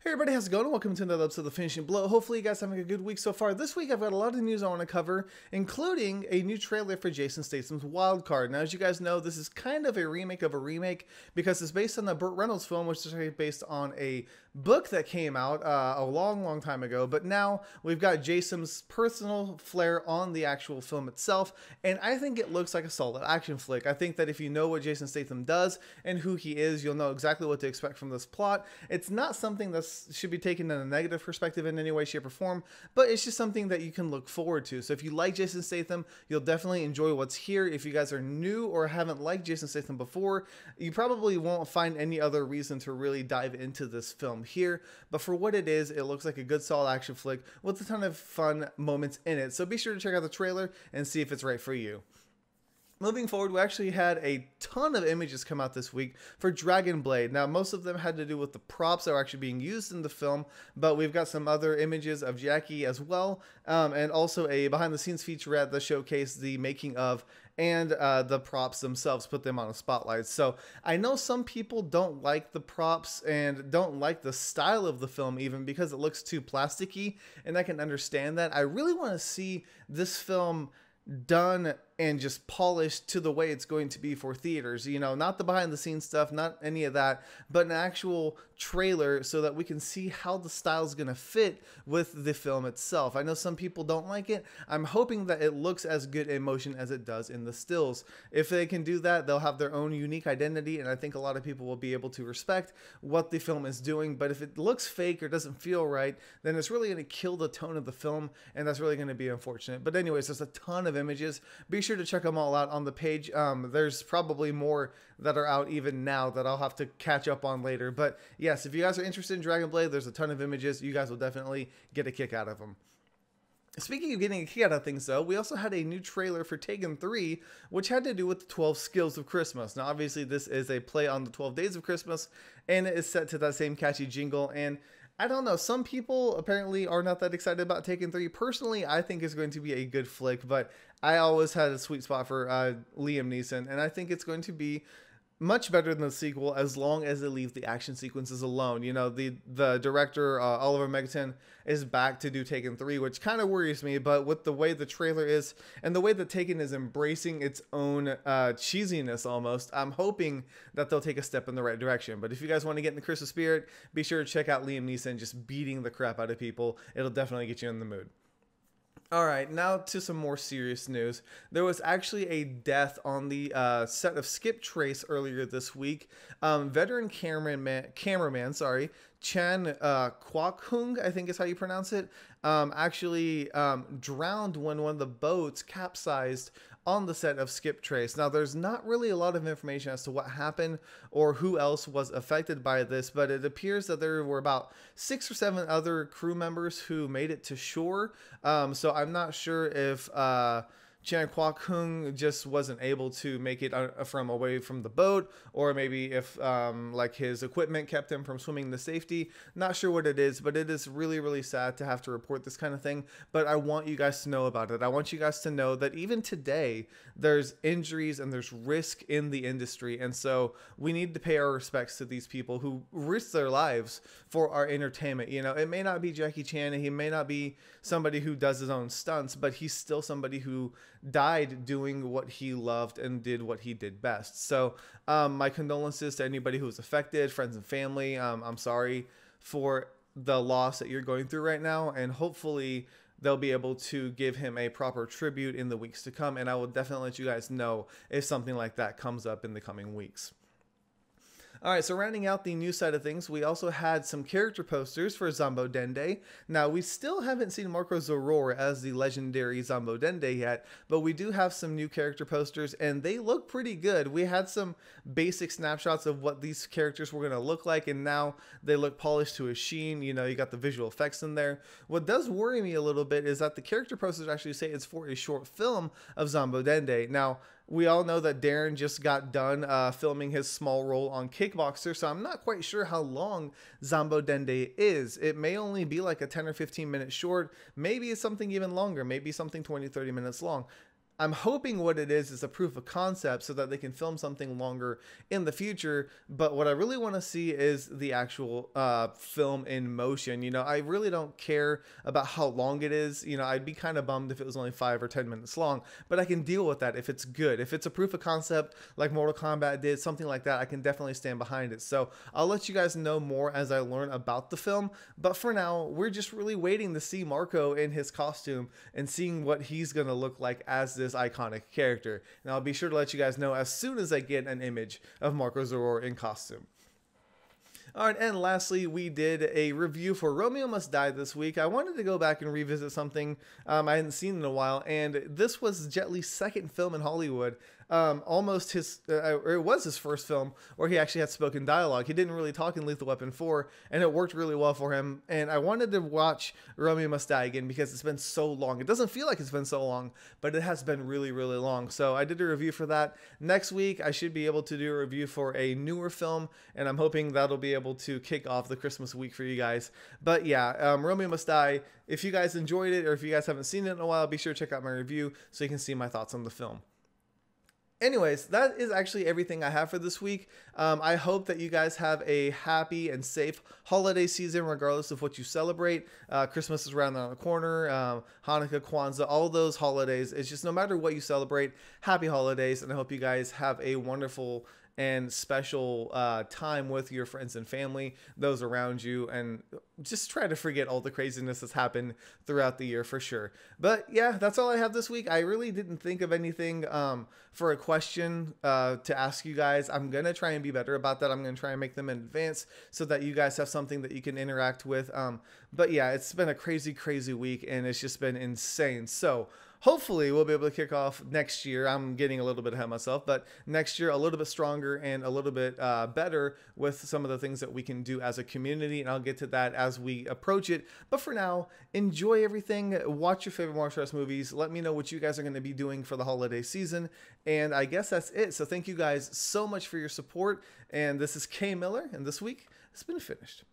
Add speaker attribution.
Speaker 1: Hey everybody, how's it going? Welcome to another episode of The Finishing Blow. Hopefully you guys are having a good week so far. This week I've got a lot of news I want to cover, including a new trailer for Jason Statham's Wild Card. Now, as you guys know, this is kind of a remake of a remake because it's based on the Burt Reynolds film, which is actually based on a book that came out a long time ago. But now we've got Jason's personal flair on the actual film itself, and I think it looks like a solid action flick. I think that if you know what Jason Statham does and who he is, you'll know exactly what to expect from this plot. It's not something that should be taken in a negative perspective in any way, shape, or form, but it's just something that you can look forward to. So if you like Jason Statham, you'll definitely enjoy what's here. If you guys are new or haven't liked Jason Statham before, you probably won't find any other reason to really dive into this film here. But for what it is, it looks like a good solid action flick with a ton of fun moments in it. So be sure to check out the trailer and see if it's right for you. Moving forward, we actually had a ton of images come out this week for Dragon Blade. Now, most of them had to do with the props that are actually being used in the film, but we've got some other images of Jackie as well, and also a behind-the-scenes featurette that showcased the making of and the props themselves, put them on a spotlight. So I know some people don't like the props and don't like the style of the film even because it looks too plasticky, and I can understand that. I really want to see this film done and just polished to the way it's going to be for theaters, you know, not the behind the scenes stuff, not any of that, but an actual trailer so that we can see how the style is going to fit with the film itself. I know some people don't like it. I'm hoping that it looks as good in motion as it does in the stills. If they can do that, they'll have their own unique identity, and I think a lot of people will be able to respect what the film is doing. But if it looks fake or doesn't feel right, then it's really going to kill the tone of the film, and that's really going to be unfortunate. But anyways, there's a ton of images. Be sure to check them all out on the page. There's probably more that are out even now that I'll have to catch up on later. But yes, if you guys are interested in Dragon Blade, there's a ton of images. You guys will definitely get a kick out of them. Speaking of getting a kick out of things, though, we also had a new trailer for Taken 3, which had to do with the 12 Skills of Christmas. Now, obviously, this is a play on the 12 Days of Christmas, and it is set to that same catchy jingle. And I don't know, some people apparently are not that excited about Taken 3. Personally, I think it's going to be a good flick, but I always had a sweet spot for Liam Neeson, and I think it's going to be much better than the sequel as long as they leave the action sequences alone. You know, the director, Oliver Megaton, is back to do Taken 3, which kind of worries me, but with the way the trailer is and the way that Taken is embracing its own cheesiness almost, I'm hoping that they'll take a step in the right direction. But if you guys want to get in the Christmas spirit, be sure to check out Liam Neeson just beating the crap out of people. It'll definitely get you in the mood. All right, now to some more serious news. There was actually a death on the set of Skip Trace earlier this week. Veteran cameraman, Chan Kwok-hung, I think is how you pronounce it, actually drowned when one of the boats capsized on the set of Skip Trace. Now, there's not really a lot of information as to what happened or who else was affected by this, but it appears that there were about 6 or 7 other crew members who made it to shore. So I'm not sure if Chan Kwok-hung just wasn't able to make it from away from the boat, or maybe if like his equipment kept him from swimming to safety. Not sure what it is, but it is really sad to have to report this kind of thing. But I want you guys to know about it. I want you guys to know that even today there's injuries and there's risk in the industry, and so we need to pay our respects to these people who risk their lives for our entertainment. You know, it may not be Jackie Chan, and he may not be somebody who does his own stunts, but he's still somebody who died doing what he loved and did what he did best. So my condolences to anybody who was affected, friends and family. I'm sorry for the loss that you're going through right now, and hopefully they'll be able to give him a proper tribute in the weeks to come, and I will definitely let you guys know if something like that comes up in the coming weeks. All right, so rounding out the news side of things, we also had some character posters for Zambo Dende. Now, we still haven't seen Marco Zaror as the legendary Zambo Dende yet, but we do have some new character posters, and they look pretty good. We had some basic snapshots of what these characters were going to look like, and now they look polished to a sheen. You know, you got the visual effects in there. What does worry me a little bit is that the character posters actually say it's for a short film of Zambo Dende. Now, we all know that Darren just got done filming his small role on Kickboxer, so I'm not quite sure how long Zambo Dende is. It may only be like a 10 or 15 minute short. Maybe it's something even longer. Maybe something 20, 30 minutes long. I'm hoping what it is a proof of concept so that they can film something longer in the future. But what I really want to see is the actual film in motion. You know, I really don't care about how long it is. You know, I'd be kind of bummed if it was only 5 or 10 minutes long, but I can deal with that if it's good. If it's a proof of concept like Mortal Kombat did, something like that, I can definitely stand behind it. So I'll let you guys know more as I learn about the film. But for now, we're just really waiting to see Marco in his costume and seeing what he's going to look like as this iconic character. And I'll be sure to let you guys know as soon as I get an image of Marco Zaror in costume. Alright, and lastly, we did a review for Romeo Must Die this week. I wanted to go back and revisit something I hadn't seen in a while, and this was Jet Li's second film in Hollywood. Almost his, or it was his first film where he actually had spoken dialogue. He didn't really talk in Lethal Weapon 4, and it worked really well for him. And I wanted to watch Romeo Must Die again because it's been so long. It doesn't feel like it's been so long, but it has been really, really long. So I did a review for that. Next week, I should be able to do a review for a newer film, and I'm hoping that'll be able to kick off the Christmas week for you guys. But yeah, Romeo Must Die, if you guys enjoyed it or if you guys haven't seen it in a while, be sure to check out my review so you can see my thoughts on the film. Anyways, that is actually everything I have for this week. I hope that you guys have a happy and safe holiday season, regardless of what you celebrate. Christmas is around the corner, Hanukkah, Kwanzaa, all those holidays. It's just no matter what you celebrate, happy holidays, and I hope you guys have a wonderful and special time with your friends and family, those around you, and just try to forget all the craziness that's happened throughout the year for sure. But yeah, that's all I have this week. I really didn't think of anything for a question to ask you guys. I'm going to try and be better about that. I'm going to try and make them in advance so that you guys have something that you can interact with. But yeah, it's been a crazy, crazy week, and it's just been insane. So hopefully we'll be able to kick off next year. I'm getting a little bit ahead of myself, but next year a little bit stronger and a little bit better with some of the things that we can do as a community, and I'll get to that as we approach it. But for now, enjoy everything. Watch your favorite martial arts movies. Let me know what you guys are going to be doing for the holiday season, and I guess that's it. So thank you guys so much for your support, and this is K Miller, and this week has been finished.